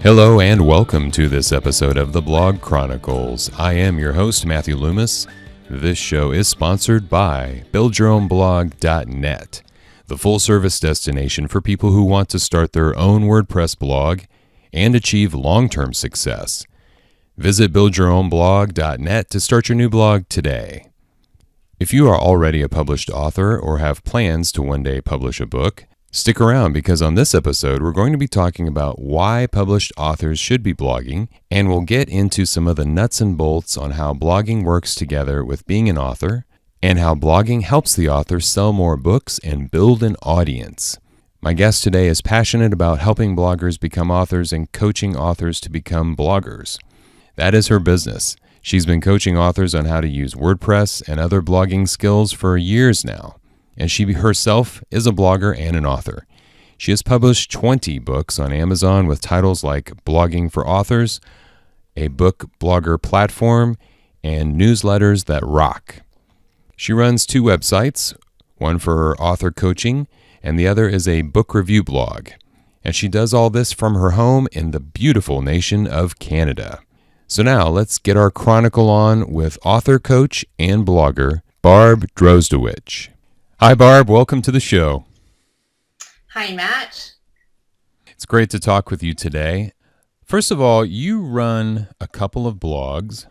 Hello and welcome to this episode of the Blog Chronicles. I am your host, Matthew Loomis. This show is sponsored by BuildYourOwnBlog.net, the full-service destination for people who want to start their own WordPress blog and achieve long-term success. Visit BuildYourOwnBlog.net to start your new blog today. If you are already a published author or have plans to one day publish a book, stick around because on this episode we're going to be talking about why published authors should be blogging, and we'll get into some of the nuts and bolts on how blogging works together with being an author, and how blogging helps the author sell more books and build an audience. My guest today is passionate about helping bloggers become authors and coaching authors to become bloggers. That is her business. She's been coaching authors on how to use WordPress and other blogging skills for years now. And she herself is a blogger and an author. She has published 20 books on Amazon with titles like Blogging for Authors, a book blogger platform, and newsletters that rock. She runs 2 websites, one for her author coaching, and the other is a book review blog. And she does all this from her home in the beautiful nation of Canada. So now let's get our chronicle on with author, coach, and blogger, Barb Drozdowich. Hi, Barb. Welcome to the show. Hi, Matt. It's great to talk with you today. First of all, you run a couple of blogs.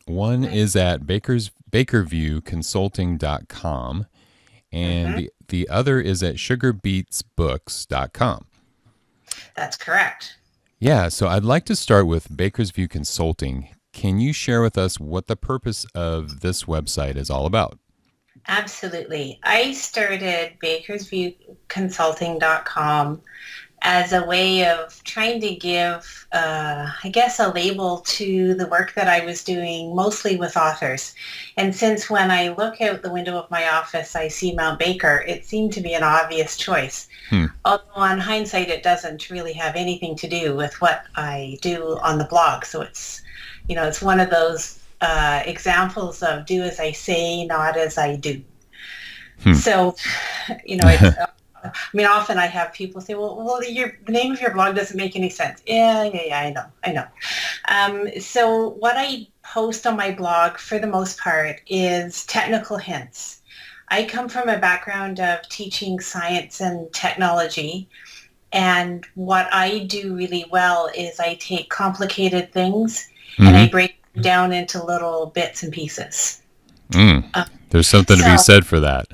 One is at bakerviewconsulting.com, and the other is at sugarbeetsbooks.com. That's correct. Yeah, so I'd like to start with Baker's View Consulting. Can you share with us what the purpose of this website is all about? Absolutely. I started bakersviewconsulting.com as a way of trying to give, a label to the work that I was doing mostly with authors. And since when I look out the window of my office, I see Mount Baker, it seemed to be an obvious choice. Although on hindsight, it doesn't really have anything to do with what I do on the blog. So it's one of those examples of do as I say, not as I do. So, often I have people say, well, the name of your blog doesn't make any sense. Yeah, I know. So what I post on my blog, for the most part, is technical hints. I come from a background of teaching science and technology, and what I do really well is I take complicated things and I break them down into little bits and pieces. There's something to be said for that.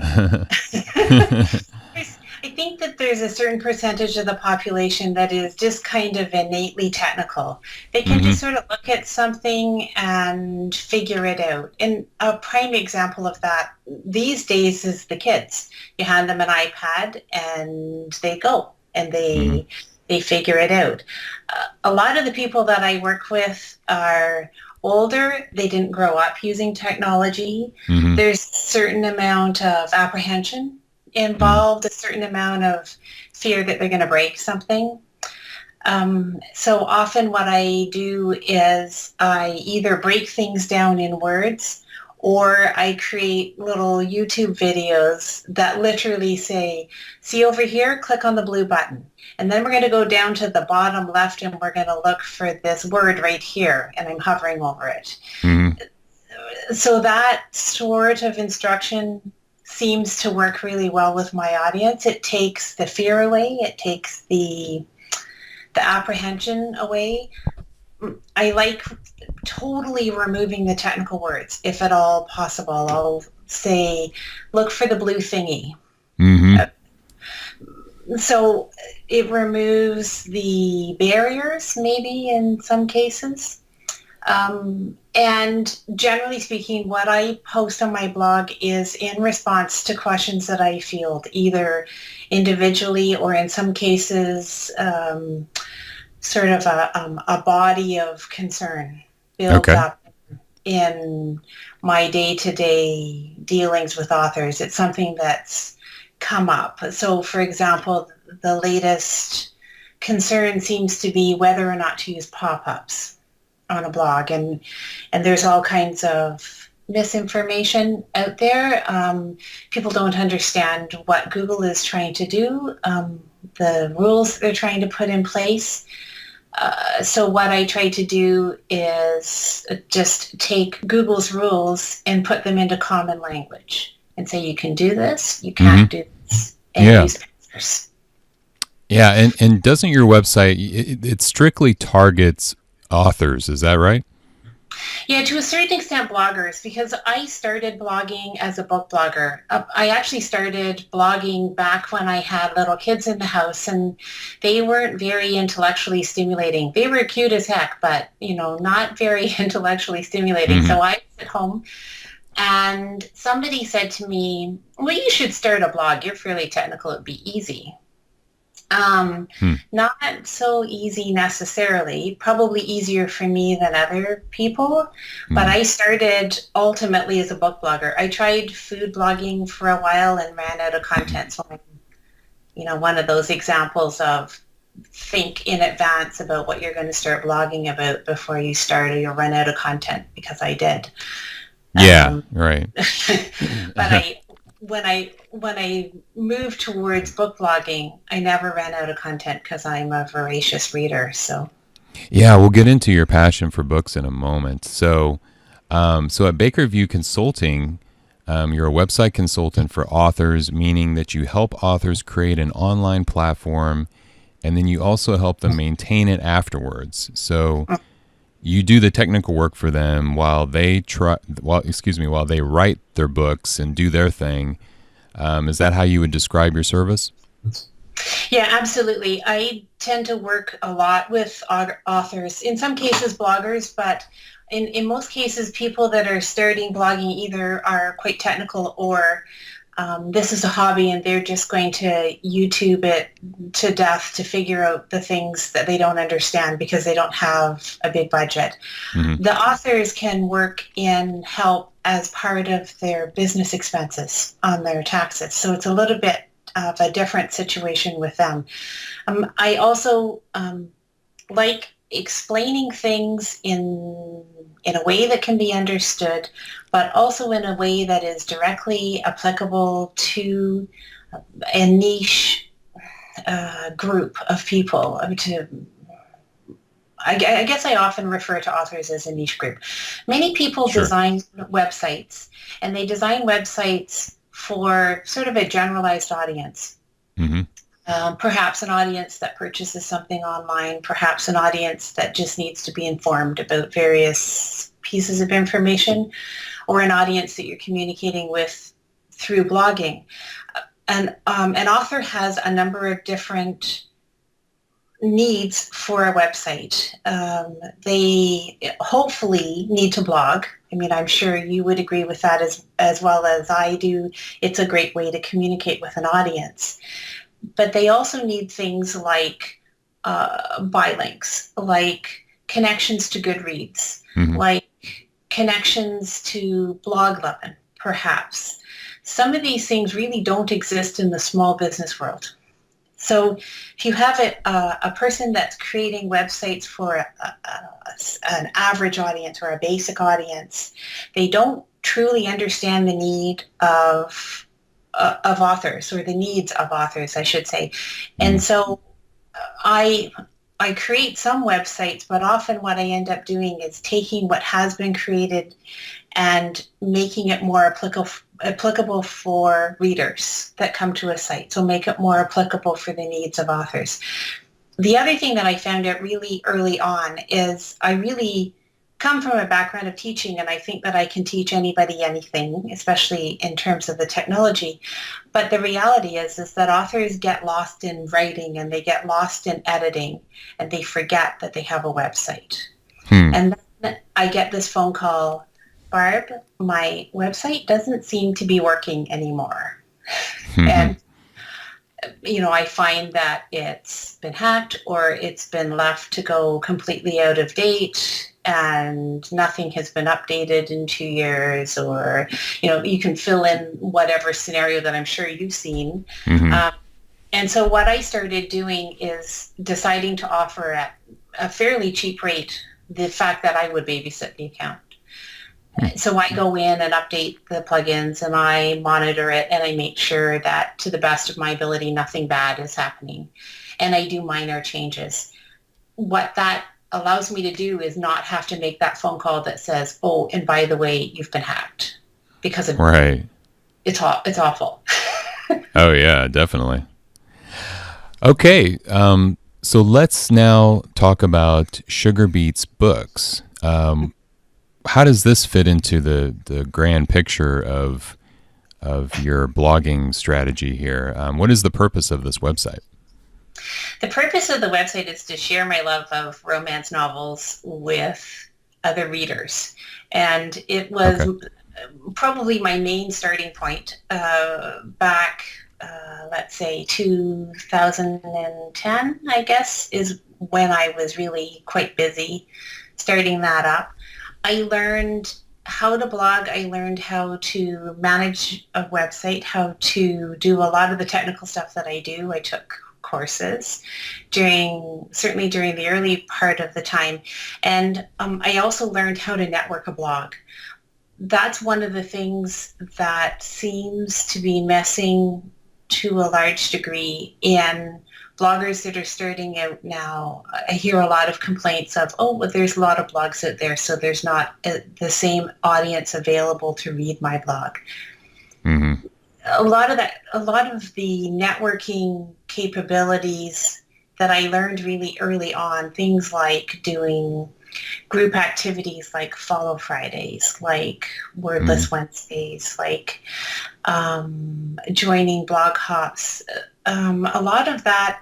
I think that there's a certain percentage of the population that is just kind of innately technical. They can just sort of look at something and figure it out. And a prime example of that these days is the kids. You hand them an iPad and they go and they figure it out. A lot of the people that I work with are older. They didn't grow up using technology. There's a certain amount of apprehension involved, a certain amount of fear that they're going to break something. So often what I do is I either break things down in words, or I create little YouTube videos that literally say, see over here, click on the blue button. And then we're going to go down to the bottom left and we're going to look for this word right here. And I'm hovering over it. So that sort of instruction seems to work really well with my audience. It takes the fear away. It takes the apprehension away. I like totally removing the technical words, if at all possible. I'll say, look for the blue thingy. So it removes the barriers, maybe in some cases. And generally speaking, what I post on my blog is in response to questions that I field, either individually or in some cases sort of a body of concern builds up in my day-to-day dealings with authors. It's something that's come up. So, for example, the latest concern seems to be whether or not to use pop-ups on a blog, and there's all kinds of misinformation out there. People don't understand what Google is trying to do, the rules they're trying to put in place. So what I try to do is just take Google's rules and put them into common language and say, you can do this, you can't do this, and Yeah. use answers. Yeah. And doesn't your website, it strictly targets authors, is that right? Yeah, to a certain extent, bloggers, because I started blogging as a book blogger. I actually started blogging back when I had little kids in the house, and they weren't very intellectually stimulating. They were cute as heck, but, not very intellectually stimulating. Mm-hmm. So I was at home, and somebody said to me, well, you should start a blog. You're fairly technical. It'd be easy. Hmm. Not so easy necessarily, probably easier for me than other people, but I started ultimately as a book blogger. I tried food blogging for a while and ran out of content. So I'm, one of those examples of think in advance about what you're going to start blogging about before you start or you'll run out of content, because I did. Yeah, right. But when I moved towards book blogging, I never ran out of content because I'm a voracious reader. So Yeah, we'll get into your passion for books in a moment. So at Bakerview Consulting, you're a website consultant for authors, meaning that you help authors create an online platform, and then you also help them maintain it afterwards. So you do the technical work for them while they while they write their books and do their thing. Is that how you would describe your service? yeah, absolutely. I tend to work a lot with authors, in some cases bloggers, but in most cases people that are starting blogging either are quite technical or this is a hobby and they're just going to YouTube it to death to figure out the things that they don't understand because they don't have a big budget. Mm-hmm. The authors can work in help as part of their business expenses on their taxes. So it's a little bit of a different situation with them. I also like explaining things in a way that can be understood, but also in a way that is directly applicable to a niche group of people. I guess I often refer to authors as a niche group. Many people Sure. design websites, and they design websites for sort of a generalized audience. Mm-hmm. Perhaps an audience that purchases something online, perhaps an audience that just needs to be informed about various pieces of information, or an audience that you're communicating with through blogging. And an author has a number of different needs for a website. They hopefully need to blog. I mean, I'm sure you would agree with that as well as I do. It's a great way to communicate with an audience. But they also need things like buy links, like connections to Goodreads, Mm-hmm. like connections to Bloglovin, perhaps. Some of these things really don't exist in the small business world. So if you have a person that's creating websites for an average audience or a basic audience, they don't truly understand the need of authors, or the needs of authors, I should say. And so I create some websites, but often what I end up doing is taking what has been created and making it more applicable for readers that come to a site. So make it more applicable for the needs of authors. The other thing that I found out really early on is I really come from a background of teaching, and I think that I can teach anybody anything, especially in terms of the technology. But the reality is that authors get lost in writing and they get lost in editing, and they forget that they have a website. And then I get this phone call, Barb, my website doesn't seem to be working anymore. And I find that it's been hacked or it's been left to go completely out of date and nothing has been updated in 2 years, or, you can fill in whatever scenario that I'm sure you've seen. And so what I started doing is deciding to offer at a fairly cheap rate the fact that I would babysit the account. So I go in and update the plugins and I monitor it and I make sure that to the best of my ability, nothing bad is happening. And I do minor changes. what that allows me to do is not have to make that phone call that says, oh, and by the way, you've been hacked, because Right. it's awful. Oh, yeah, definitely. Okay. So let's now talk about Sugarbeet's books. How does this fit into the grand picture of your blogging strategy here? What is the purpose of this website? The purpose of the website is to share my love of romance novels with other readers. And it was probably my main starting point back, let's say 2010, I guess, is when I was really quite busy starting that up. I learned how to blog. I learned how to manage a website, how to do a lot of the technical stuff that I do. I took courses certainly during the early part of the time. And I also learned how to network a blog. That's one of the things that seems to be missing to a large degree in bloggers that are starting out now. I hear a lot of complaints of, oh, well, there's a lot of blogs out there, so there's not the same audience available to read my blog. Mm-hmm. A lot of the networking capabilities that I learned really early on, things like doing group activities like Follow Fridays, like Wordless Wednesdays, like joining blog hops. A lot of that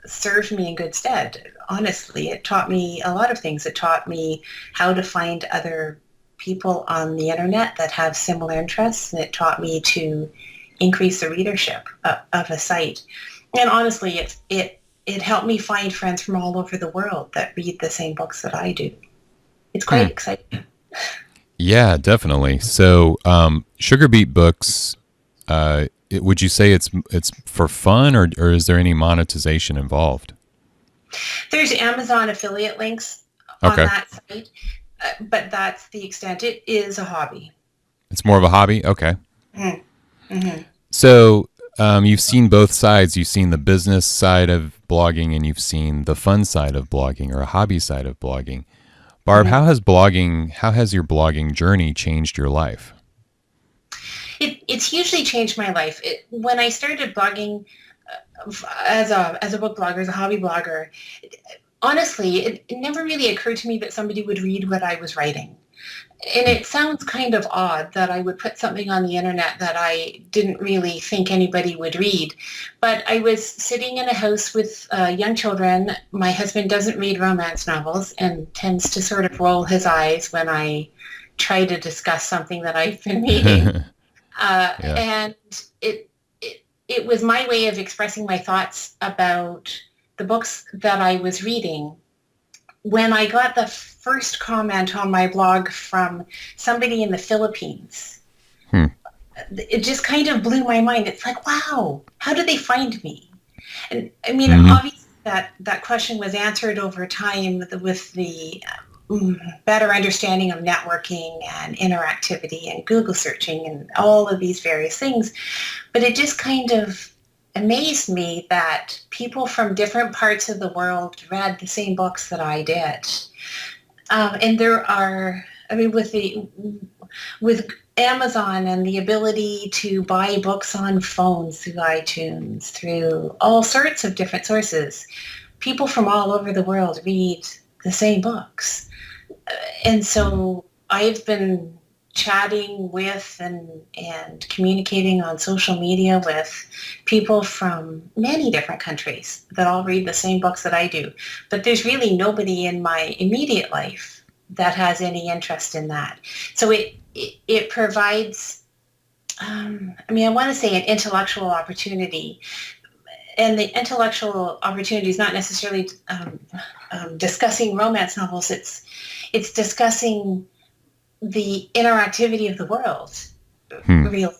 served me in good stead. Honestly, it taught me a lot of things. It taught me how to find other people on the internet that have similar interests, and it taught me to increase the readership of a site. And honestly, it helped me find friends from all over the world that read the same books that I do. It's quite exciting. Yeah, definitely. So, Sugarbeet Books, would you say it's for fun, or is there any monetization involved? There's Amazon affiliate links on that site, but that's the extent. It is a hobby. It's more of a hobby? Okay. Mm-hmm. So, you've seen both sides. You've seen the business side of blogging, and you've seen the fun side of blogging, or a hobby side of blogging. Barb, how has your blogging journey changed your life? It's hugely changed my life. When I started blogging as a book blogger, as a hobby blogger, honestly, it never really occurred to me that somebody would read what I was writing. And it sounds kind of odd that I would put something on the internet that I didn't really think anybody would read. But I was sitting in a house with young children. My husband doesn't read romance novels and tends to sort of roll his eyes when I try to discuss something that I've been reading. And it was my way of expressing my thoughts about the books that I was reading. When I got the first comment on my blog from somebody in the Philippines, it just kind of blew my mind. It's like, wow, how did they find me? And I mean, obviously that question was answered over time with the better understanding of networking and interactivity and Google searching and all of these various things. But it just kind of amazed me that people from different parts of the world read the same books that I did. And there are, I mean, with Amazon and the ability to buy books on phones through iTunes, through all sorts of different sources, people from all over the world read the same books. And so I've been chatting with and communicating on social media with people from many different countries that all read the same books that I do. But there's really nobody in my immediate life that has any interest in that. So it provides, I want to say an intellectual opportunity. And the intellectual opportunity is not necessarily discussing romance novels. It's discussing the interactivity of the world, really.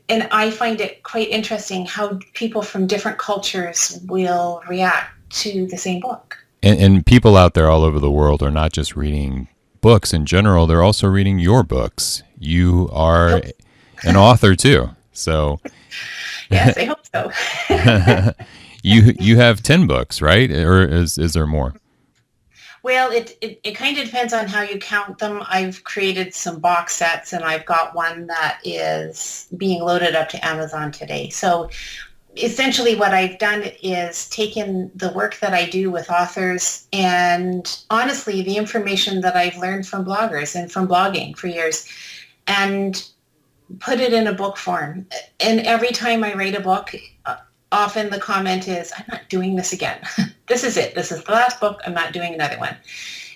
And I find it quite interesting how people from different cultures will react to the same book. And people out there all over the world are not just reading books in general, they're also reading your books. You are an author too. So yes, I hope so. you have 10 books, right? Or is there more? Well, it kind of depends on how you count them. I've created some box sets, and I've got one that is being loaded up to Amazon today. So essentially what I've done is taken the work that I do with authors and honestly the information that I've learned from bloggers and from blogging for years and put it in a book form. And every time I write a book, often the comment is, I'm not doing this again. This is it. This is the last book. I'm not doing another one.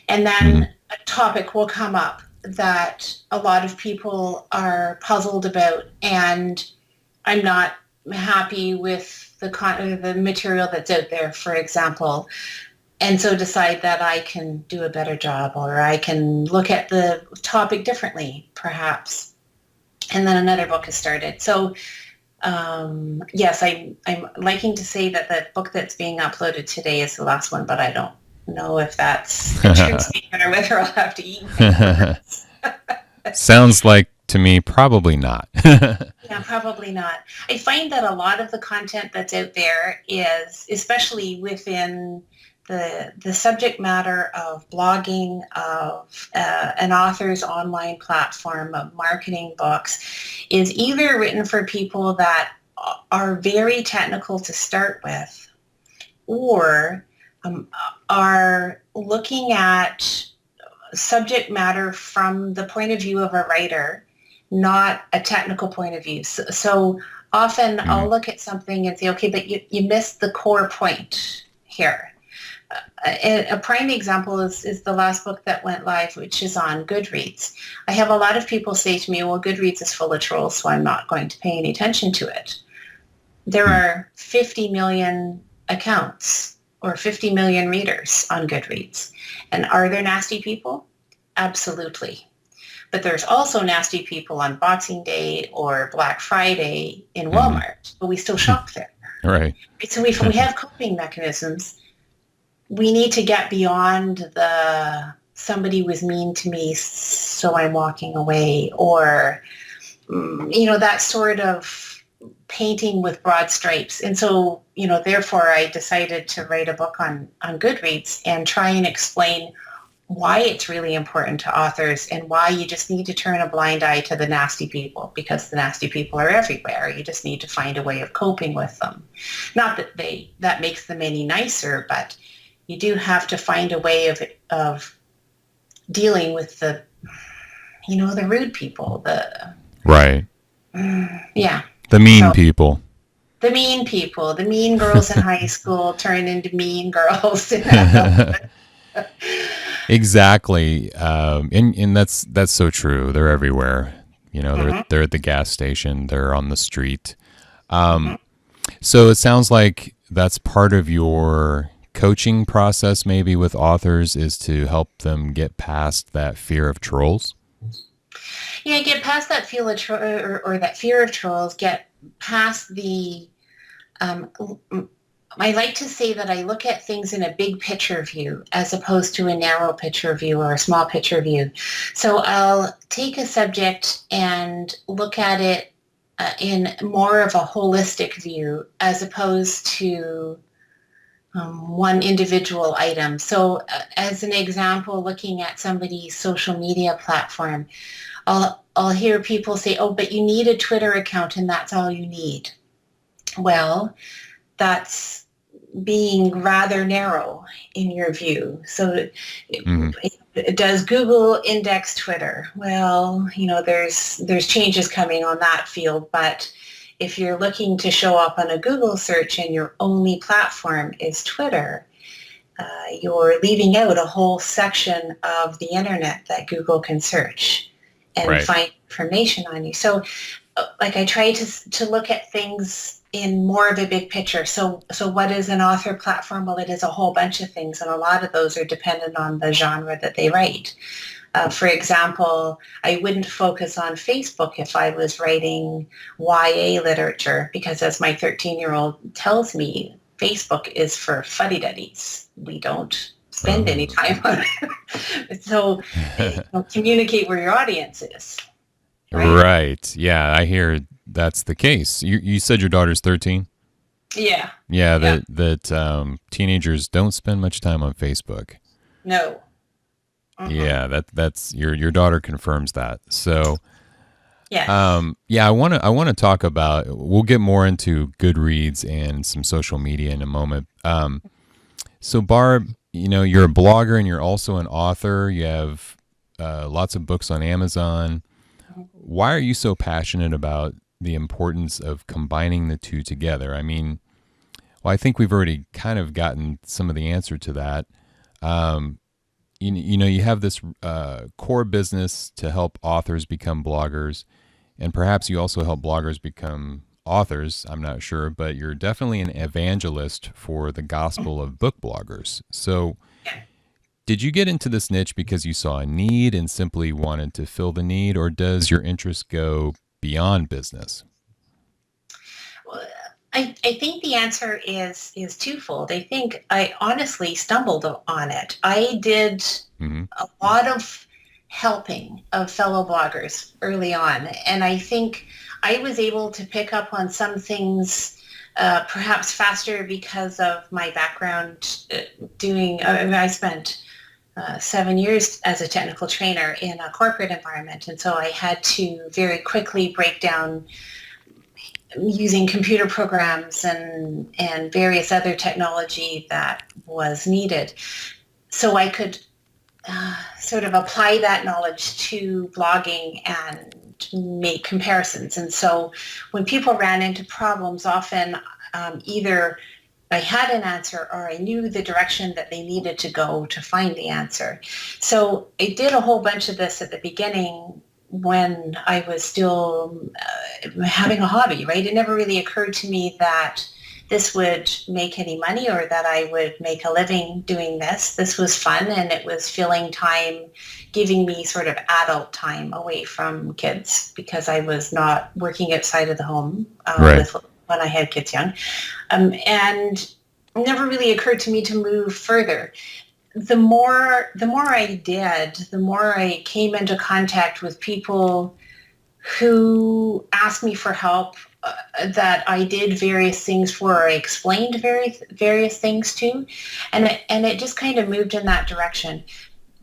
And then a topic will come up that a lot of people are puzzled about, and I'm not happy with the material that's out there, for example, and so decide that I can do a better job, or I can look at the topic differently, perhaps. And then another book is started. So yes, I'm liking to say that the book that's being uploaded today is the last one, but I don't know if that's a true statement or whether I'll have to eat things. Sounds like to me probably not. Yeah, probably not. I find that a lot of the content that's out there is, especially within the subject matter of blogging, of an author's online platform, of marketing books, is either written for people that are very technical to start with, or are looking at subject matter from the point of view of a writer, not a technical point of view. So often I'll look at something and say, okay, but you missed the core point here. A prime example is the last book that went live, which is on Goodreads. I have a lot of people say to me, well, Goodreads is full of trolls, so I'm not going to pay any attention to it. There are 50 million accounts or 50 million readers on Goodreads. And are there nasty people? Absolutely. But there's also nasty people on Boxing Day or Black Friday in Walmart, but we still shop there. Right. So if we have coping mechanisms, we need to get beyond the somebody was mean to me, so I'm walking away, or, that sort of painting with broad stripes. And so, therefore I decided to write a book on Goodreads and try and explain why it's really important to authors and why you just need to turn a blind eye to the nasty people, because the nasty people are everywhere. You just need to find a way of coping with them. Not that that makes them any nicer, but you do have to find a way of dealing with the rude people, right. Yeah. The mean people. The mean people, the mean girls in high school turn into mean girls. Exactly. And that's so true. They're everywhere. They're at the gas station. They're on the street. So it sounds like that's part of your coaching process, maybe with authors, is to help them get past that fear of trolls. Yeah, get past that fear of or that fear of trolls. Get past the. I like to say that I look at things in a big picture view as opposed to a narrow picture view or a small picture view. So I'll take a subject and look at it in more of a holistic view as opposed to one individual item. So as an example, looking at somebody's social media platform, I'll hear people say, oh, but you need a Twitter account and that's all you need. Well, that's being rather narrow in your view. So does Google index Twitter? Well, there's changes coming on that field, but if you're looking to show up on a Google search and your only platform is Twitter, you're leaving out a whole section of the internet that Google can search and find information on you. So I try to look at things in more of a big picture. So what is an author platform? Well, it is a whole bunch of things, and a lot of those are dependent on the genre that they write. For example, I wouldn't focus on Facebook if I was writing YA literature, because as my 13-year-old tells me, Facebook is for fuddy-duddies. We don't spend any time on it. So communicate where your audience is. Right. Yeah, I hear that's the case. You said your daughter's 13? Yeah. Yeah, that teenagers don't spend much time on Facebook. No. Yeah, that's your daughter confirms that. So, Yes. yeah, I want to talk about. We'll get more into Goodreads and some social media in a moment. So Barb, you're a blogger and you're also an author. You have lots of books on Amazon. Why are you so passionate about the importance of combining the two together? I mean, well, I think we've already kind of gotten some of the answer to that. Um, you have this core business to help authors become bloggers, and perhaps you also help bloggers become authors. I'm not sure, but you're definitely an evangelist for the gospel of book bloggers. So, did you get into this niche because you saw a need and simply wanted to fill the need, or does your interest go beyond business? Well, I think the answer is twofold. I think I honestly stumbled on it. I did Hmm. a lot of helping of fellow bloggers early on, and I think I was able to pick up on some things perhaps faster because of my background doing. I spent 7 years as a technical trainer in a corporate environment, and so I had to very quickly break down using computer programs and various other technology that was needed. So I could sort of apply that knowledge to blogging and make comparisons. And so when people ran into problems, often either I had an answer or I knew the direction that they needed to go to find the answer. So I did a whole bunch of this at the beginning when I was still having a hobby, right? It never really occurred to me that this would make any money or that I would make a living doing this. This was fun, and it was filling time, giving me sort of adult time away from kids because I was not working outside of the home Right. when I had kids young. And it never really occurred to me to move further. The more I did, the more I came into contact with people who asked me for help that I did various things for, or I explained various things to, and it just kind of moved in that direction.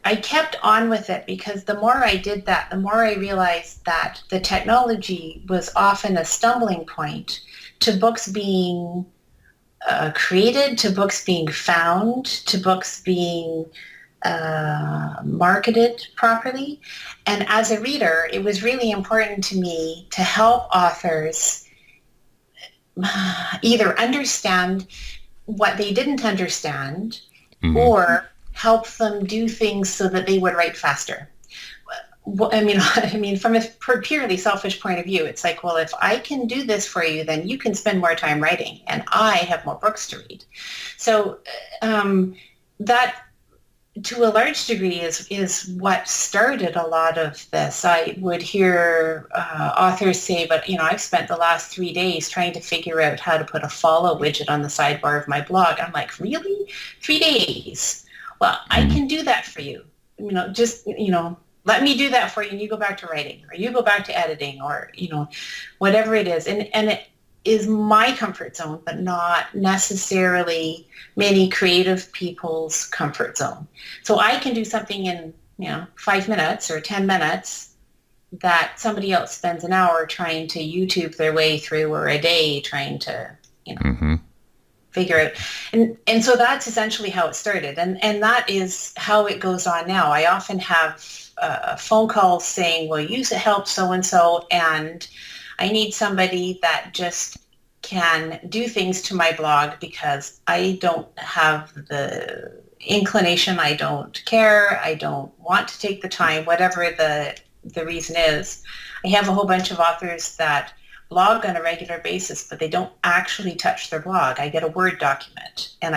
I kept on with it because the more I did that, the more I realized that the technology was often a stumbling point to books being created, to books being found, to books being marketed properly. And as a reader, it was really important to me to help authors either understand what they didn't understand Hmm. or help them do things so that they would write faster. I mean, from a purely selfish point of view, it's like, well, if I can do this for you, then you can spend more time writing, and I have more books to read. So that, to a large degree, is what started a lot of this. I would hear authors say, but I've spent the last 3 days trying to figure out how to put a follow widget on the sidebar of my blog. I'm like, really? 3 days? Well, I Hmm. can do that for you. Just let me do that for you, and you go back to writing, or you go back to editing, or whatever it is. And it is my comfort zone, but not necessarily many creative people's comfort zone. So I can do something in 5 minutes or 10 minutes that somebody else spends an hour trying to YouTube their way through, or a day trying to Hmm. figure out. And so that's essentially how it started. And that is how it goes on now. I often have phone calls saying, well, use it help so-and-so, and I need somebody that just can do things to my blog because I don't have the inclination, I don't care, I don't want to take the time, whatever the reason is. I have a whole bunch of authors that blog on a regular basis, but they don't actually touch their blog. I get a Word document and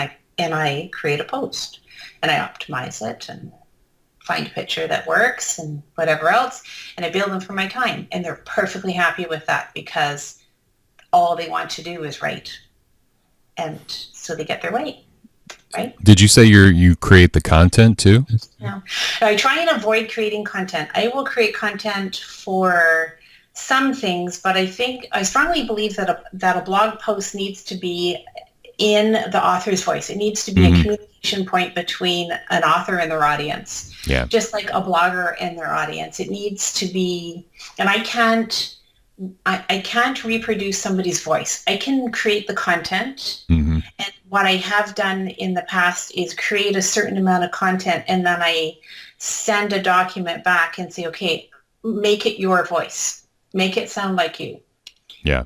I create a post and I optimize it and find a picture that works and whatever else, and I bill them for my time, and they're perfectly happy with that because all they want to do is write, and so they get their way, right? Did you say you create the content too? Now, I try and avoid creating content. I will create content for some things, but I strongly believe that a blog post needs to be in the author's voice. It needs to be a communication point between an author and their audience. Yeah. Just like a blogger and their audience. It needs to be, and I can't reproduce somebody's voice. I can create the content. And what I have done in the past is create a certain amount of content, and then I send a document back and say, okay, make it your voice. Make it sound like you. Yeah.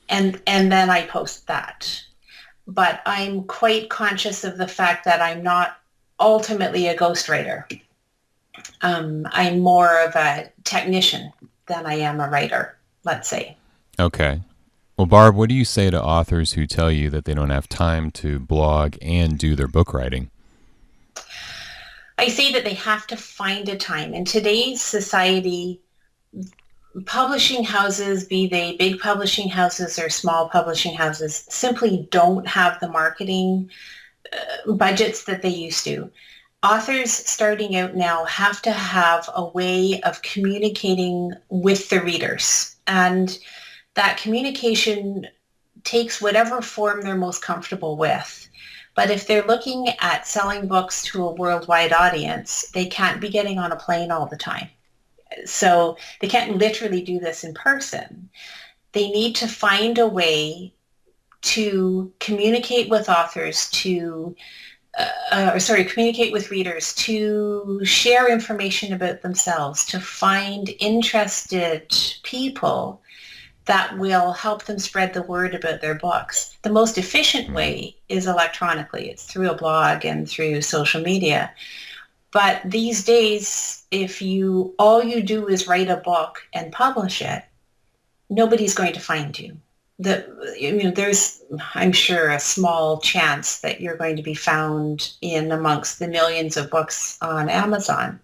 And then I post that. But I'm quite conscious of the fact that I'm not ultimately a ghostwriter. I'm more of a technician than I am a writer, let's say. Okay. Well, Barb, what do you say to authors who tell you that they don't have time to blog and do their book writing? I say that they have to find a time. In today's society, publishing houses, be they big publishing houses or small publishing houses, simply don't have the marketing budgets that they used to. Authors starting out now have to have a way of communicating with the readers. And that communication takes whatever form they're most comfortable with. But if they're looking at selling books to a worldwide audience, they can't be getting on a plane all the time. So they can't literally do this in person. They need to find a way to communicate with authors, communicate with readers, to share information about themselves, to find interested people that will help them spread the word about their books. The most efficient way is electronically. It's through a blog and through social media. But these days, if all you do is write a book and publish it, nobody's going to find you. There's, I'm sure, a small chance that you're going to be found in amongst the millions of books on Amazon.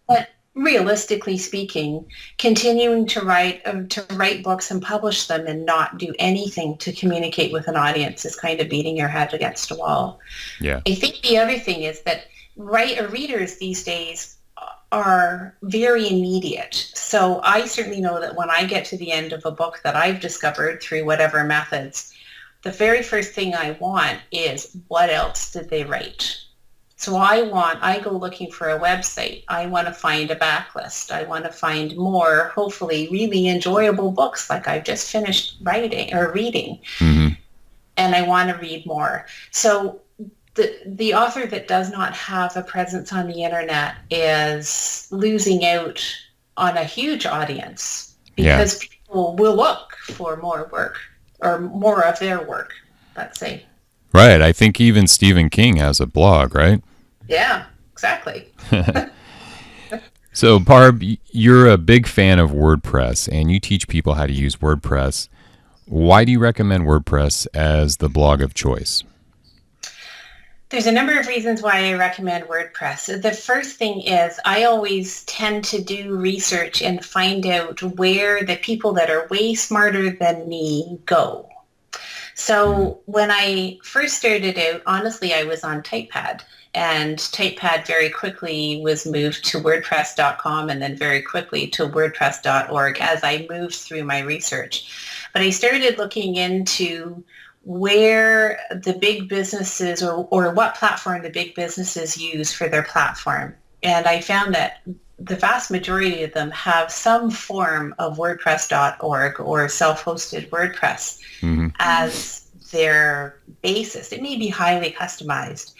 But realistically speaking, continuing to write books and publish them and not do anything to communicate with an audience is kind of beating your head against a wall. Yeah. I think the other thing is that readers these days are very immediate. So I certainly know that when I get to the end of a book that I've discovered through whatever methods, the very first thing I want is, what else did they write? So I go looking for a website. I want to find a backlist. I want to find more, hopefully really enjoyable books like I've just finished writing or reading. And I want to read more. So the author that does not have a presence on the internet is losing out on a huge audience, because people will look for more work or more of their work, let's say. Right. I think even Stephen King has a blog, right? Yeah, exactly. So, Barb, you're a big fan of WordPress, and you teach people how to use WordPress. Why do you recommend WordPress as the blog of choice? There's a number of reasons why I recommend WordPress. The first thing is I always tend to do research and find out where the people that are way smarter than me go. So when I first started out, honestly, I was on TypePad, and TypePad very quickly was moved to WordPress.com and then very quickly to WordPress.org as I moved through my research. But I started looking into where the big businesses or what platform the big businesses use for their platform. And I found that the vast majority of them have some form of WordPress.org or self-hosted WordPress as their basis. It may be highly customized,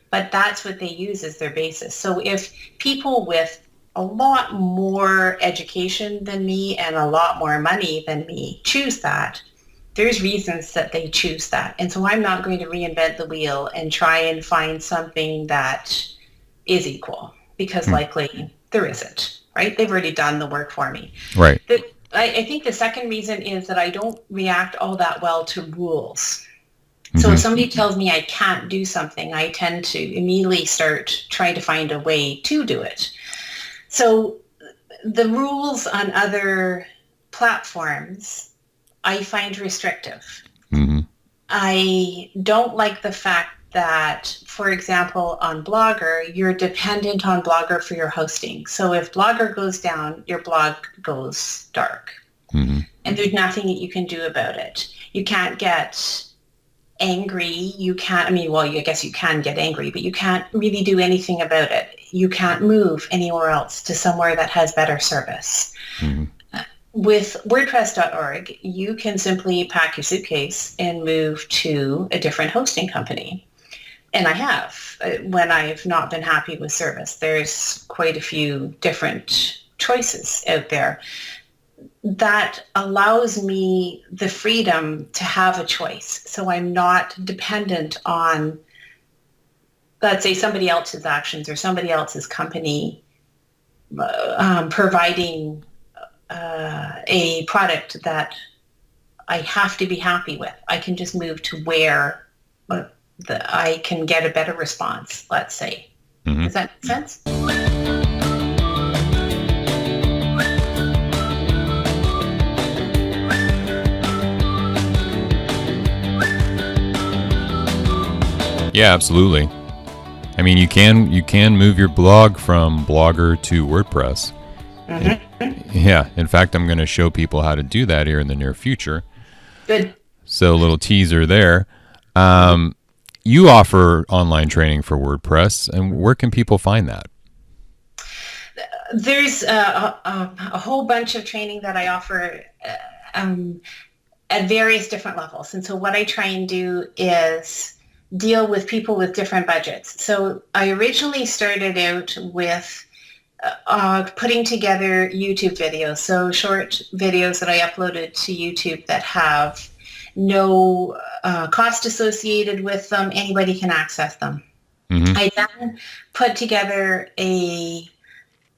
but that's what they use as their basis. So if people with a lot more education than me and a lot more money than me choose that, there's reasons that they choose that. And so I'm not going to reinvent the wheel and try and find something that is equal, because likely there isn't, right? They've already done the work for me. Right. I think the second reason is that I don't react all that well to rules. So if somebody tells me I can't do something, I tend to immediately start trying to find a way to do it. So the rules on other platforms I find restrictive. I don't like the fact that, for example, on Blogger, you're dependent on Blogger for your hosting. So if Blogger goes down, your blog goes dark. And there's nothing that you can do about it. You can't get angry, you can't, I mean, well, I guess you can get angry, but you can't really do anything about it. You can't move anywhere else to somewhere that has better service. Mhm. With WordPress.org, you can simply pack your suitcase and move to a different hosting company. And I have, when I've not been happy with service. There's quite a few different choices out there. That allows me the freedom to have a choice. So I'm not dependent on, let's say, somebody else's actions or somebody else's company providing a product that I have to be happy with. I can just move to where I can get a better response, let's say. Mhm. Does that make sense? Yeah, absolutely. I mean, you can move your blog from Blogger to WordPress. Yeah, in fact, I'm going to show people how to do that here in the near future. Good. So a little teaser there. You offer online training for WordPress, and where can people find that? There's a whole bunch of training that I offer at various different levels. And so what I try and do is deal with people with different budgets. So I originally started out with putting together YouTube videos, so short videos that I uploaded to YouTube that have no cost associated with them. Anybody can access them. Mm-hmm. I then put together a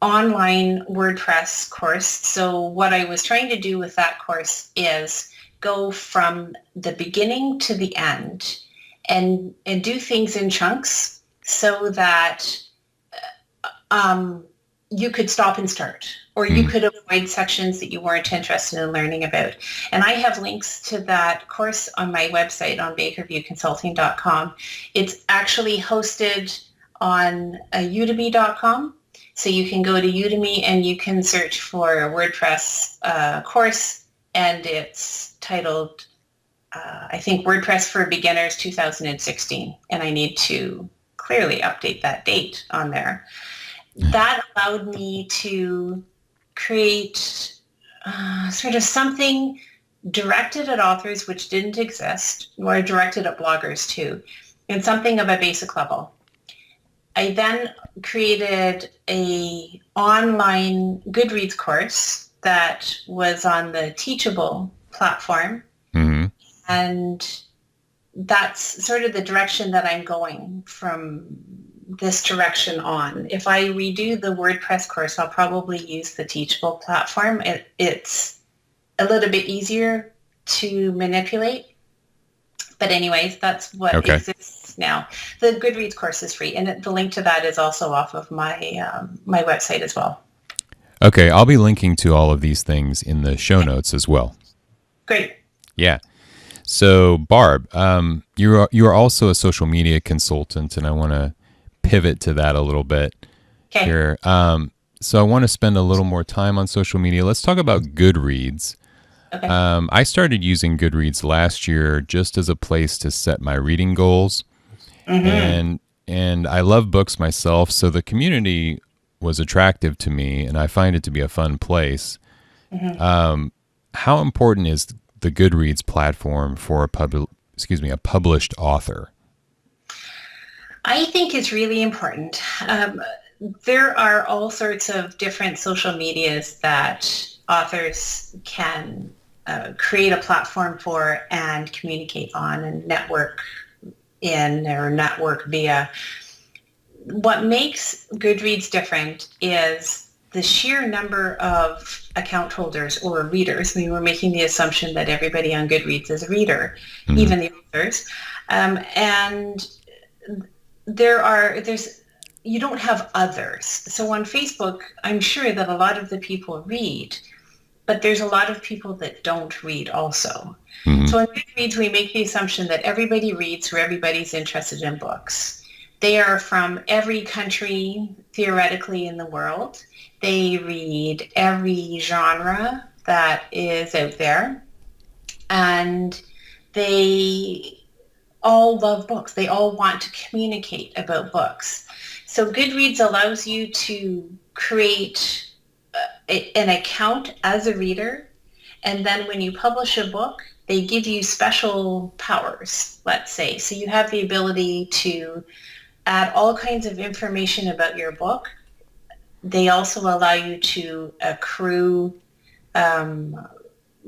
online WordPress course. So what I was trying to do with that course is go from the beginning to the end and do things in chunks so that you could stop and start, or you could avoid sections that you weren't interested in learning about. And I have links to that course on my website on bakerviewconsulting.com. It's actually hosted on udemy.com. So you can go to Udemy and you can search for a WordPress course, and it's titled, I think, WordPress for Beginners 2016. And I need to clearly update that date on there. That allowed me to create sort of something directed at authors, which didn't exist, or directed at bloggers too, and something of a basic level. I then created a online Goodreads course that was on the Teachable platform. Mm-hmm. And that's sort of the direction that I'm going from this direction on. If I redo the WordPress course, I'll probably use the Teachable platform. It's a little bit easier to manipulate. But anyways, that's what exists now. The Goodreads course is free, and the link to that is also off of my my website as well. Okay, I'll be linking to all of these things in the show notes as well. Great. Yeah. So, Barb, you are also a social media consultant, and I want to pivot to that a little bit here. So I want to spend a little more time on social media. Let's talk about Goodreads. Okay. I started using Goodreads last year just as a place to set my reading goals. Mm-hmm. And I love books myself, so the community was attractive to me, and I find it to be a fun place. Mm-hmm. How important is the Goodreads platform for a published author? I think it's really important. There are all sorts of different social medias that authors can create a platform for and communicate on and network in or network via. What makes Goodreads different is the sheer number of account holders or readers. I mean, we're making the assumption that everybody on Goodreads is a reader, mm-hmm. even the authors. And you don't have others. So on Facebook, I'm sure that a lot of the people read, but there's a lot of people that don't read also. Mm-hmm. So on Goodreads, we make the assumption that everybody reads who everybody's interested in books. They are from every country, theoretically, in the world. They read every genre that is out there. And they all love books. They all want to communicate about books. So Goodreads allows you to create an account as a reader, and then when you publish a book, they give you special powers, let's say. So you have the ability to add all kinds of information about your book. They also allow you to accrue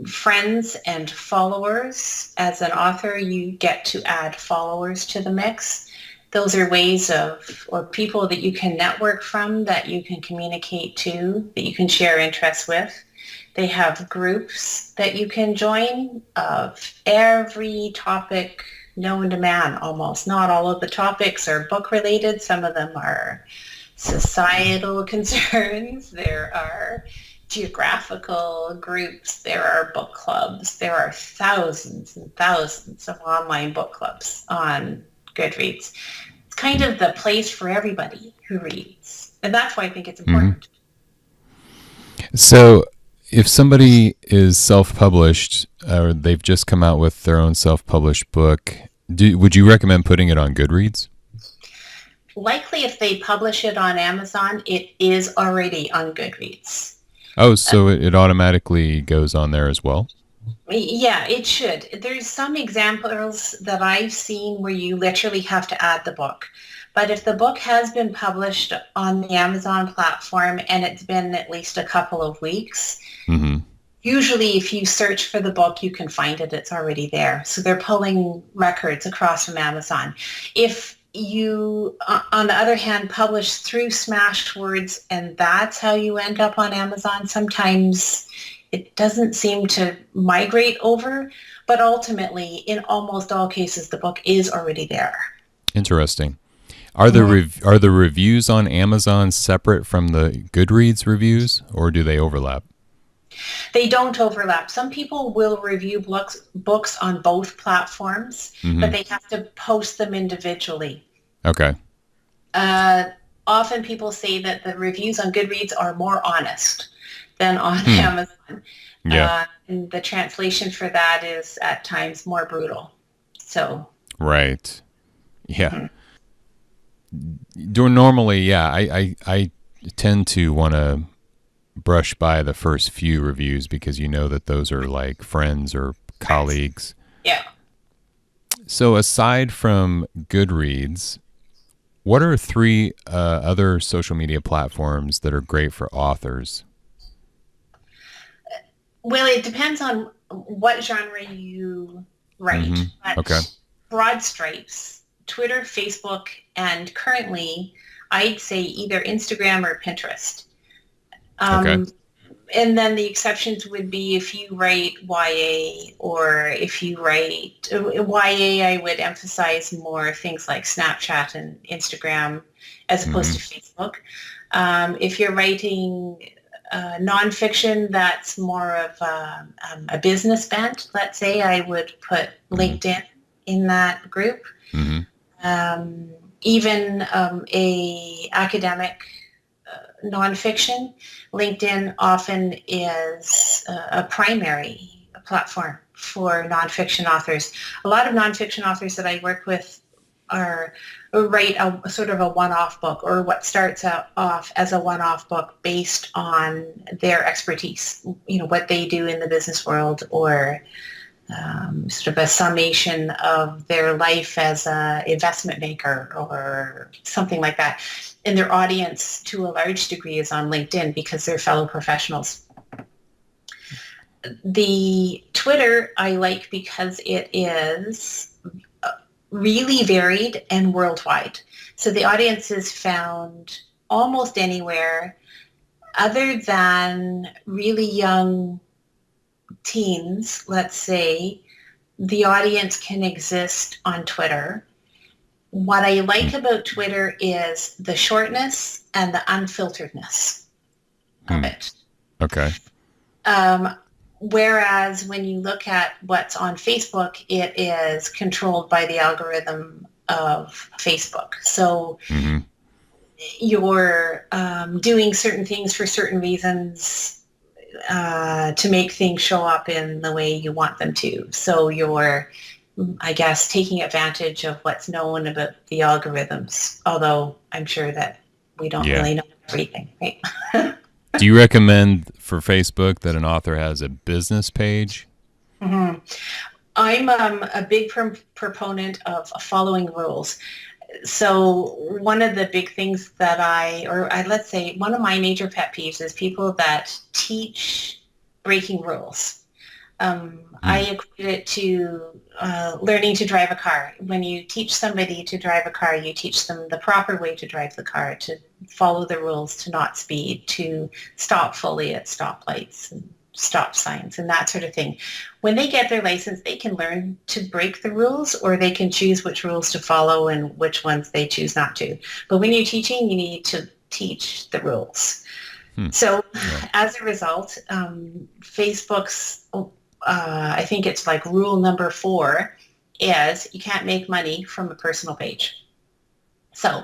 friends and followers. As an author, you get to add followers to the mix. Those are ways of, or people that you can network from, that you can communicate to, that you can share interests with. They have groups that you can join of every topic known to man almost. Not all of the topics are book related. Some of them are societal concerns. There are geographical groups. There are book clubs. There are thousands and thousands of online book clubs on Goodreads. It's kind of the place for everybody who reads. And that's why I think it's important. So if somebody is self-published or they've just come out with their own self-published book, would you recommend putting it on Goodreads? Likely if they publish it on Amazon, it is already on Goodreads. Oh, so it automatically goes on there as well? Yeah, it should. There's some examples that I've seen where you literally have to add the book. But if the book has been published on the Amazon platform and it's been at least a couple of weeks, usually if you search for the book, you can find it. It's already there. So they're pulling records across from Amazon. If you, on the other hand, publish through Smashwords and that's how you end up on Amazon, sometimes it doesn't seem to migrate over, but ultimately, in almost all cases, the book is already there. Interesting. Are the reviews on Amazon separate from the Goodreads reviews, or do they overlap? They don't overlap. Some people will review books on both platforms, but they have to post them individually. Okay. Often people say that the reviews on Goodreads are more honest than on Amazon. Yeah. And the translation for that is at times more brutal. So. Right. Yeah. Normally, yeah, I tend to want to brush by the first few reviews because you know that those are like friends or colleagues. Yeah. So aside from Goodreads, what are 3 other social media platforms that are great for authors? Well, it depends on what genre you write. But Okay. broad stripes, Twitter, Facebook, and currently I'd say either Instagram or Pinterest. Okay. And then the exceptions would be if you write YA, or if you write YA, I would emphasize more things like Snapchat and Instagram as opposed to Facebook. If you're writing nonfiction that's more of a business bent, let's say, I would put LinkedIn in that group. Even a academic nonfiction, LinkedIn often is a primary platform for nonfiction authors. A lot of nonfiction authors that I work with write a sort of a one-off book, or what starts off as a one-off book based on their expertise, what they do in the business world, or sort of a summation of their life as an investment banker or something like that. And their audience, to a large degree, is on LinkedIn because they're fellow professionals. The Twitter I like because it is really varied and worldwide. So the audience is found almost anywhere other than really young teens, let's say. The audience can exist on Twitter. What I like about Twitter is the shortness and the unfilteredness of it. Okay. Whereas when you look at what's on Facebook, it is controlled by the algorithm of Facebook. So you're doing certain things for certain reasons to make things show up in the way you want them to. So you're I guess, taking advantage of what's known about the algorithms, although I'm sure that we don't Yeah. really know everything, right? Do you recommend for Facebook that an author has a business page? hmm I'm a big proponent of following rules. So one of the big things that let's say one of my major pet peeves is people that teach breaking rules. I Hmm. equate it to learning to drive a car. When you teach somebody to drive a car, you teach them the proper way to drive the car, to follow the rules, to not speed, to stop fully at stoplights and stop signs and that sort of thing. When they get their license, they can learn to break the rules, or they can choose which rules to follow and which ones they choose not to. But when you're teaching, you need to teach the rules. Hmm. So Yeah. as a result, Facebook's, I think it's like rule number 4 is you can't make money from a personal page. So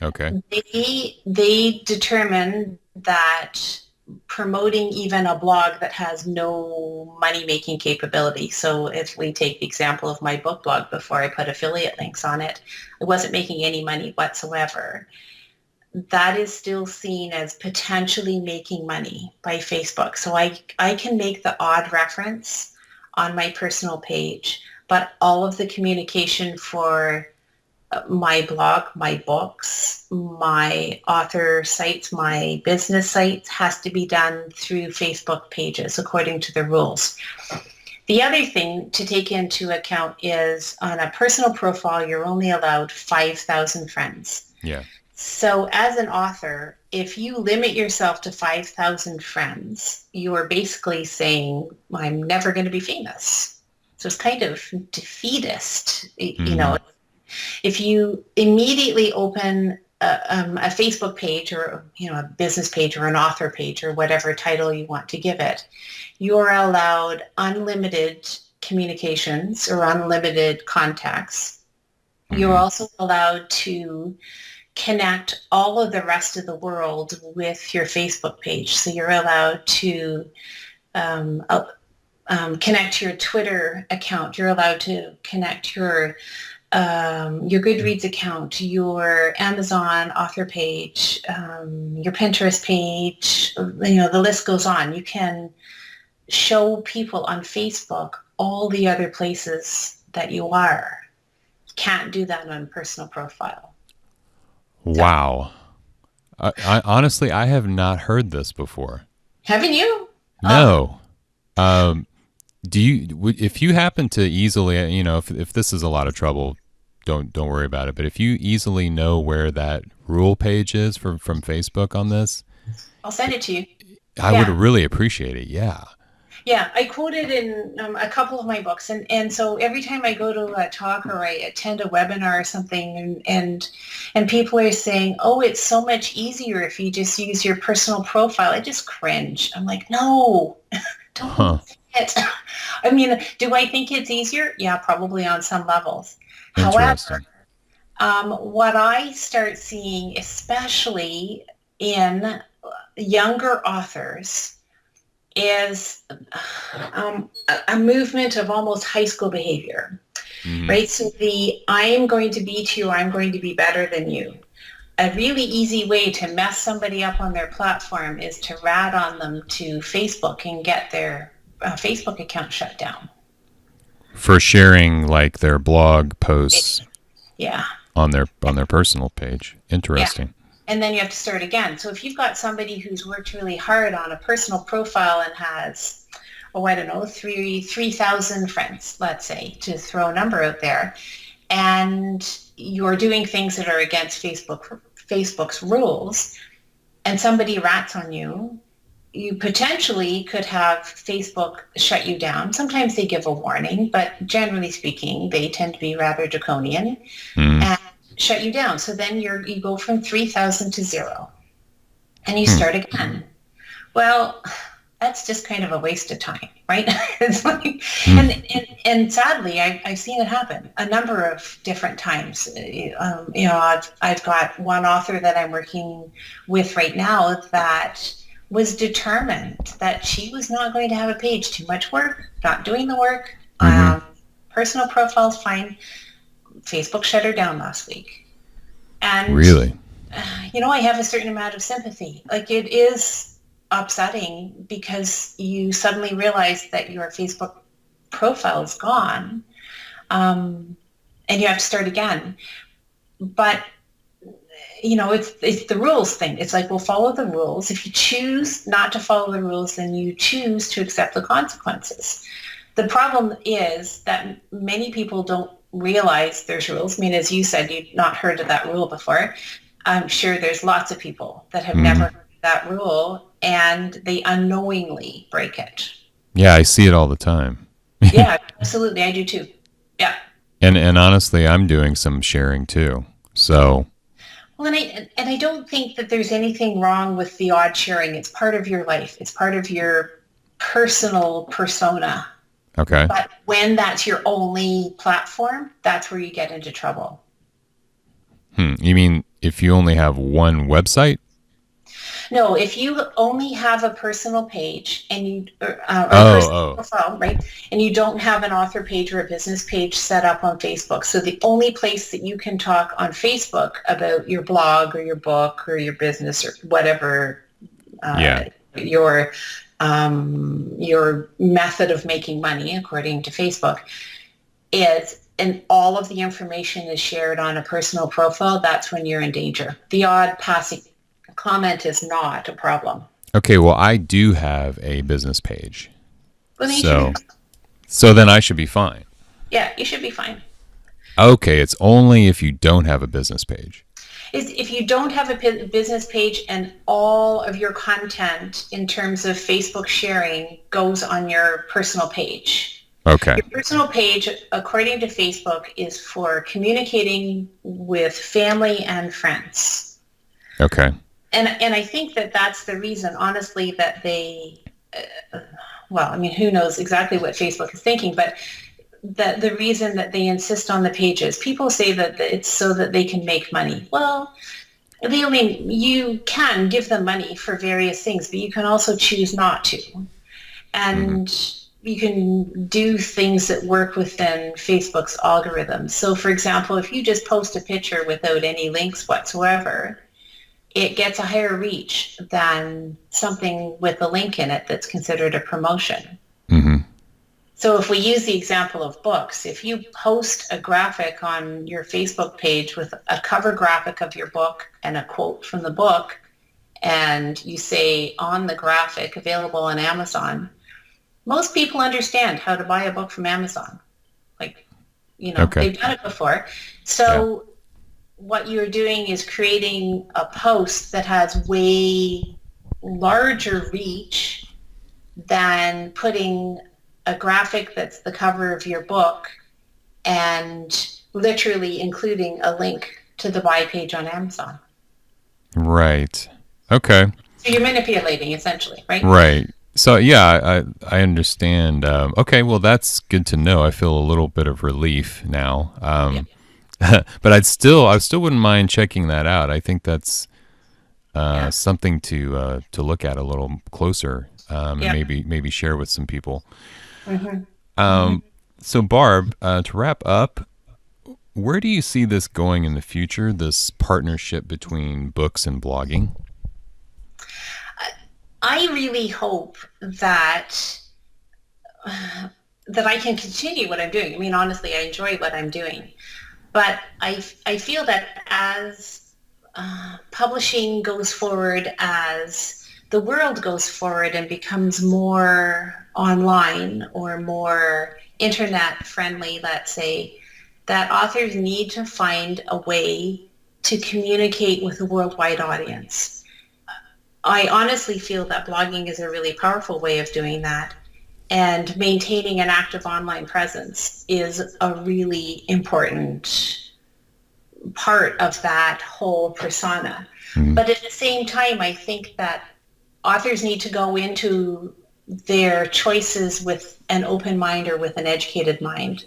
Okay. they determine that promoting even a blog that has no money-making capability. So if we take the example of my book blog, before I put affiliate links on it, it wasn't making any money whatsoever. That is still seen as potentially making money by Facebook. So I can make the odd reference on my personal page, but all of the communication for my blog, my books, my author sites, my business sites has to be done through Facebook pages according to the rules. The other thing to take into account is on a personal profile, you're only allowed 5,000 friends. Yeah. So as an author, if you limit yourself to 5,000 friends, you are basically saying, well, I'm never going to be famous. So it's kind of defeatist. You know, if you immediately open a Facebook page, or a business page, or an author page, or whatever title you want to give it, you're allowed unlimited communications or unlimited contacts. You're also allowed to connect all of the rest of the world with your Facebook page. So you're allowed to connect your Twitter account. You're allowed to connect your Goodreads account, your Amazon author page, your Pinterest page. The list goes on. You can show people on Facebook all the other places that you are. You can't do that on a personal profile. Wow. I honestly, I have not heard this before. Haven't you? No. Do you, if you happen to easily, if this is a lot of trouble, don't worry about it. But if you easily know where that rule page is from Facebook on this, I'll send it to you. I would really appreciate it. Yeah. Yeah, I quote it in a couple of my books, and so every time I go to a talk or I attend a webinar or something, and people are saying, "Oh, it's so much easier if you just use your personal profile," I just cringe. I'm like, "No, don't do it." I mean, do I think it's easier? Yeah, probably on some levels. However, what I start seeing, especially in younger authors, is a movement of almost high school behavior, right? So I am going to beat you, I'm going to be better than you. A really easy way to mess somebody up on their platform is to rat on them to Facebook and get their Facebook account shut down. For sharing like their blog posts Yeah. on their personal page. Interesting. Yeah. And then you have to start again. So if you've got somebody who's worked really hard on a personal profile and has, 3,000 friends, let's say, to throw a number out there, and you're doing things that are against Facebook's rules, and somebody rats on you, you potentially could have Facebook shut you down. Sometimes they give a warning, but generally speaking, they tend to be rather draconian. And shut you down. So then you go from 3,000 to 0 and you start again. Well, that's just kind of a waste of time, right? It's like, and sadly, I've seen it happen a number of different times. I've got one author that I'm working with right now that was determined that she was not going to have a page. Too much work, not doing the work. Personal profile's fine. Facebook shut her down last week. And, Really? I have a certain amount of sympathy. Like, it is upsetting because you suddenly realize that your Facebook profile is gone, and you have to start again. But it's the rules thing. It's like, well, follow the rules. If you choose not to follow the rules, then you choose to accept the consequences. The problem is that many people don't realize there's rules. I mean, as you said, you've not heard of that rule before. I'm sure there's lots of people that have never heard of that rule, and they unknowingly break it. Yeah, I see it all the time. Yeah, absolutely. I do too. Yeah. And honestly, I'm doing some sharing too. So. Well, and I don't think that there's anything wrong with the odd sharing. It's part of your life. It's part of your personal persona. Okay. But when that's your only platform, that's where you get into trouble. You mean if you only have one website? No, if you only have a personal page and you personal profile, right, and you don't have an author page or a business page set up on Facebook, so the only place that you can talk on Facebook about your blog or your book or your business or whatever, your method of making money according to Facebook is, and all of the information is shared on a personal profile, that's when you're in danger. The odd passing comment is not a problem. Okay, well, I do have a business page. Well, so then I should be fine. Yeah, you should be fine. Okay, it's only if you don't have a business page. If you don't have a business page and all of your content in terms of Facebook sharing goes on your personal page. Okay. Your personal page, according to Facebook, is for communicating with family and friends. Okay. And I think that that's the reason, honestly, that they, who knows exactly what Facebook is thinking, but the reason that they insist on the pages, people say that it's so that they can make money. Well, you can give them money for various things, but you can also choose not to. And you can do things that work within Facebook's algorithm. So, for example, if you just post a picture without any links whatsoever, it gets a higher reach than something with a link in it that's considered a promotion. Mm-hmm. So if we use the example of books, if you post a graphic on your Facebook page with a cover graphic of your book and a quote from the book, and you say on the graphic, available on Amazon, most people understand how to buy a book from Amazon. Okay. They've done it before. So what you're doing is creating a post that has way larger reach than putting a graphic that's the cover of your book and literally including a link to the buy page on Amazon. Right. Okay. So you're manipulating, essentially, right? Right. So yeah, I understand. Okay, well that's good to know. I feel a little bit of relief now. But I still wouldn't mind checking that out. I think that's something to look at a little closer, and maybe share with some people. So Barb, to wrap up, where do you see this going in the future? This partnership between books and blogging? I really hope that I can continue what I'm doing. I mean, honestly, I enjoy what I'm doing. But I feel that as publishing goes forward, as the world goes forward and becomes more online or more internet friendly, let's say, that authors need to find a way to communicate with a worldwide audience. I honestly feel that blogging is a really powerful way of doing that. And maintaining an active online presence is a really important part of that whole persona. But at the same time, I think that authors need to go into their choices with an open mind or with an educated mind.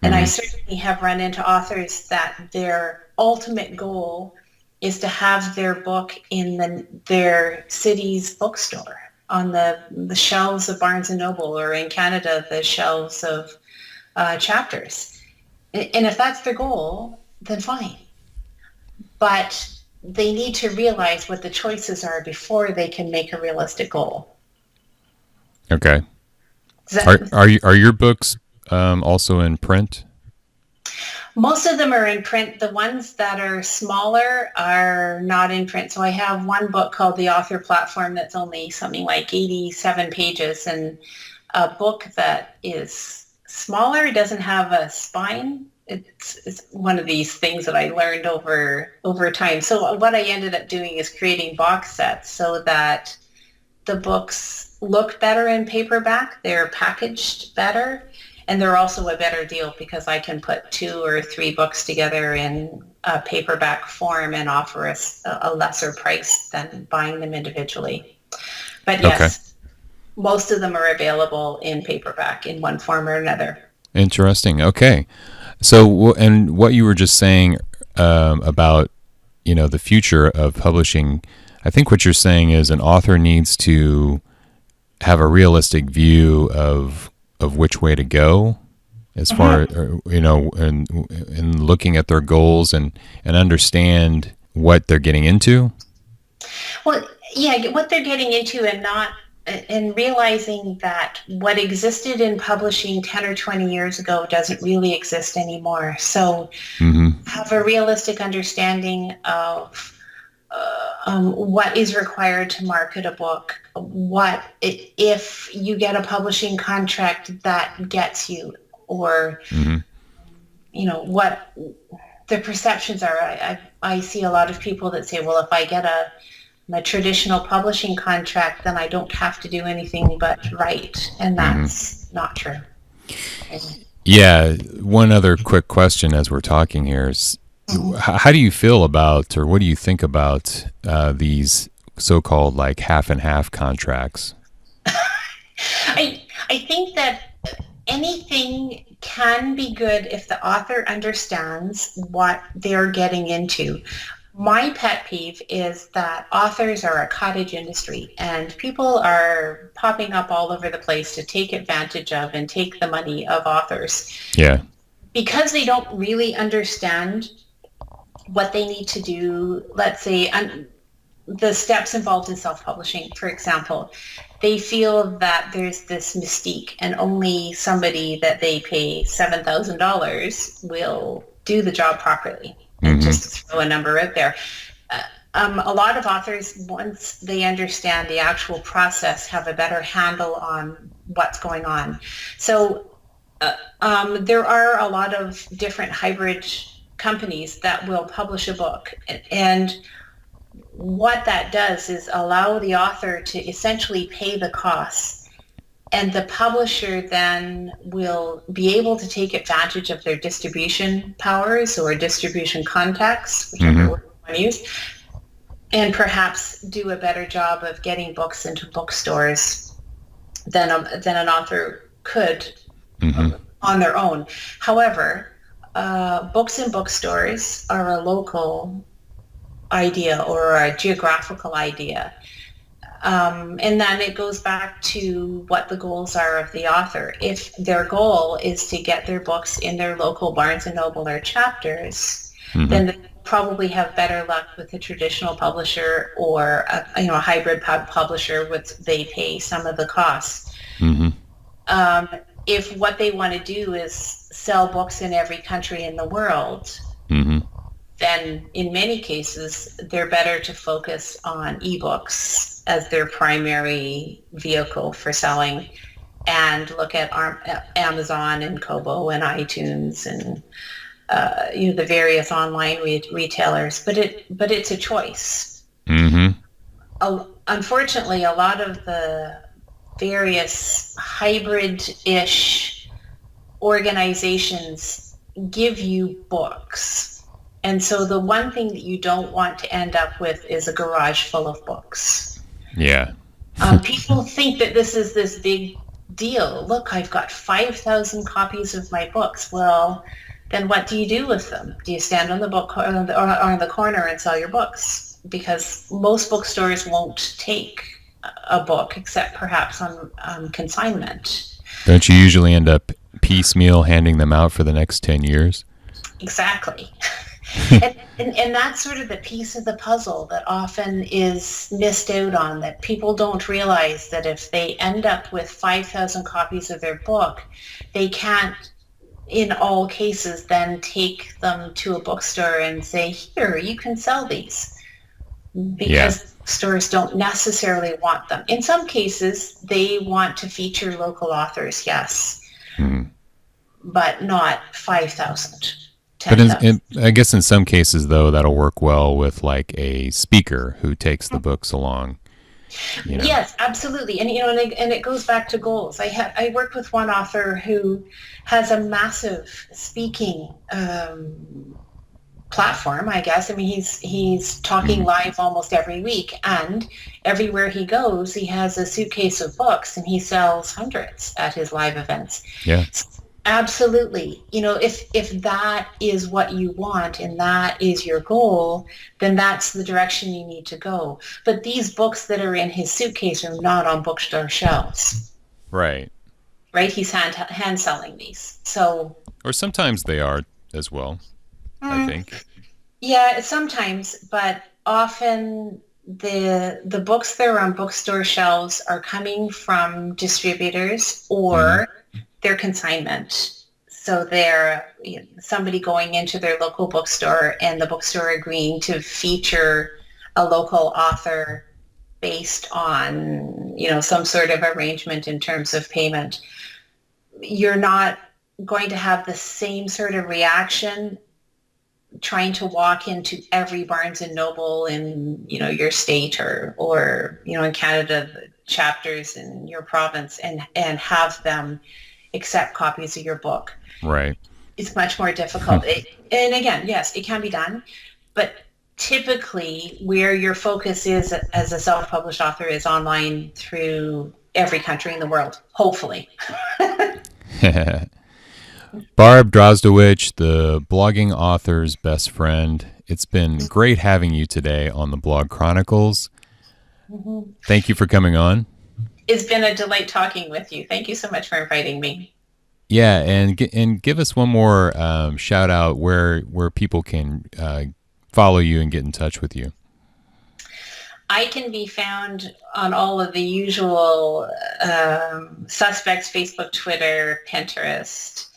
And I certainly have run into authors that their ultimate goal is to have their book in their city's bookstore, on the shelves of Barnes & Noble, or in Canada, the shelves of chapters. And if that's their goal, then fine. But they need to realize what the choices are before they can make a realistic goal. Okay. Are your books also in print? Most of them are in print. The ones that are smaller are not in print. So I have one book called The Author Platform that's only something like 87 pages, and a book that is smaller, doesn't have a spine. It's one of these things that I learned over time. So what I ended up doing is creating box sets so that the books look better in paperback. They're packaged better. And they're also a better deal because I can put 2 or 3 books together in a paperback form and offer a lesser price than buying them individually. But yes, most of them are available in paperback in one form or another. Interesting. Okay. So, and what you were just saying about, the future of publishing, I think what you're saying is an author needs to have a realistic view of which way to go as far, and looking at their goals and understand what they're getting into. Well, yeah, what they're getting into, and realizing that what existed in publishing 10 or 20 years ago doesn't really exist anymore. So have a realistic understanding of what is required to market a book, what if you get a publishing contract that gets you, or what the perceptions are. I see a lot of people that say, well, if I get a traditional publishing contract, then I don't have to do anything but write, and that's not true. Yeah, one other quick question as we're talking here is, how do you feel about, or what do you think about these so-called like half and half contracts? I think that anything can be good if the author understands what they're getting into. My pet peeve is that authors are a cottage industry, and people are popping up all over the place to take advantage of and take the money of authors. Yeah. Because they don't really understand what they need to do. Let's say the steps involved in self-publishing, for example, they feel that there's this mystique and only somebody that they pay $7,000 will do the job properly. And just to throw a number out there. A lot of authors, once they understand the actual process, have a better handle on what's going on. So there are a lot of different hybrid companies that will publish a book, and what that does is allow the author to essentially pay the costs, and the publisher then will be able to take advantage of their distribution powers or distribution contacts, whichever word you want to use, and perhaps do a better job of getting books into bookstores than an author could on their own. However, books in bookstores are a local idea or a geographical idea. And then it goes back to what the goals are of the author. If their goal is to get their books in their local Barnes & Noble or Chapters, then they probably have better luck with a traditional publisher or a hybrid publisher, which they pay some of the costs. If what they want to do is sell books in every country in the world, then in many cases, they're better to focus on ebooks as their primary vehicle for selling, and look at Amazon and Kobo and iTunes and the various online retailers. But it's a choice. Unfortunately, a lot of the various hybrid-ish organizations give you books. And so the one thing that you don't want to end up with is a garage full of books. Yeah. People think that this is this big deal. Look, I've got 5,000 copies of my books. Well, then what do you do with them? Do you stand on the book or on the corner and sell your books? Because most bookstores won't take a book except perhaps on consignment. Don't you usually end up piecemeal handing them out for the next 10 years. Exactly. and that's sort of the piece of the puzzle that often is missed out on, that people don't realize that if they end up with 5,000 copies of their book, they can't, in all cases, then take them to a bookstore and say, here, you can sell these. Because stores don't necessarily want them. In some cases, they want to feature local authors, yes, but not 5,000. But I guess in some cases, though, that'll work well with like a speaker who takes the books along. You know. Yes, absolutely. And, and it goes back to goals. I worked with one author who has a massive speaking platform, I guess. I mean, he's talking live almost every week, and everywhere he goes, he has a suitcase of books, and he sells hundreds at his live events. Yeah. Absolutely. If that is what you want and that is your goal, then that's the direction you need to go. But these books that are in his suitcase are not on bookstore shelves. Right. Right? He's hand selling these. So. Or sometimes they are as well, I think. Yeah, sometimes, but often the books that are on bookstore shelves are coming from distributors or their consignment. So they're somebody going into their local bookstore and the bookstore agreeing to feature a local author based on, some sort of arrangement in terms of payment. You're not going to have the same sort of reaction trying to walk into every Barnes and Noble in, your state or in Canada, the chapters in your province and have them accept copies of your book. Right. It's much more difficult. And again, yes, it can be done, but typically where your focus is as a self-published author is online through every country in the world, hopefully. Barb Drozdowich, the blogging author's best friend. It's been great having you today on the Blog Chronicles. Thank you for coming on. It's been a delight talking with you. Thank you so much for inviting me. Yeah, and give us one more shout out where people can follow you and get in touch with you. I can be found on all of the usual suspects: Facebook, Twitter, Pinterest,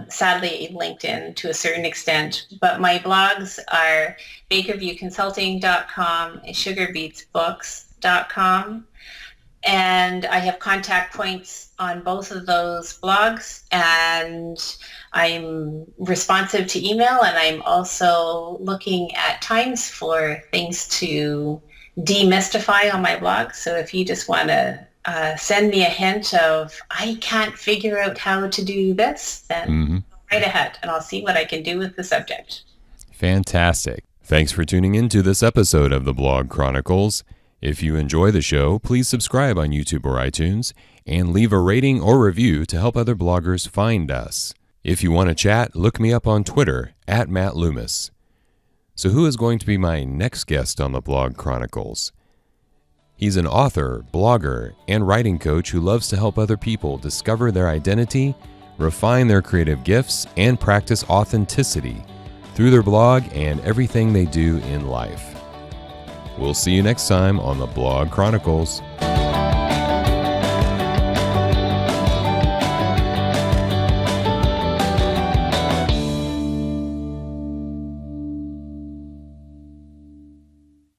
sadly LinkedIn to a certain extent. But my blogs are bakerviewconsulting.com and sugarbeetsbooks.com. And I have contact points on both of those blogs, and I'm responsive to email, and I'm also looking at times for things to demystify on my blog. So if you just want to send me a hint of, I can't figure out how to do this, then right ahead, and I'll see what I can do with the subject. Fantastic. Thanks for tuning in to this episode of the Blog Chronicles. If you enjoy the show, please subscribe on YouTube or iTunes and leave a rating or review to help other bloggers find us. If you want to chat, look me up on Twitter @MattLoomis. So who is going to be my next guest on the Blog Chronicles? He's an author, blogger, and writing coach who loves to help other people discover their identity, refine their creative gifts, and practice authenticity through their blog and everything they do in life. We'll see you next time on the Blog Chronicles.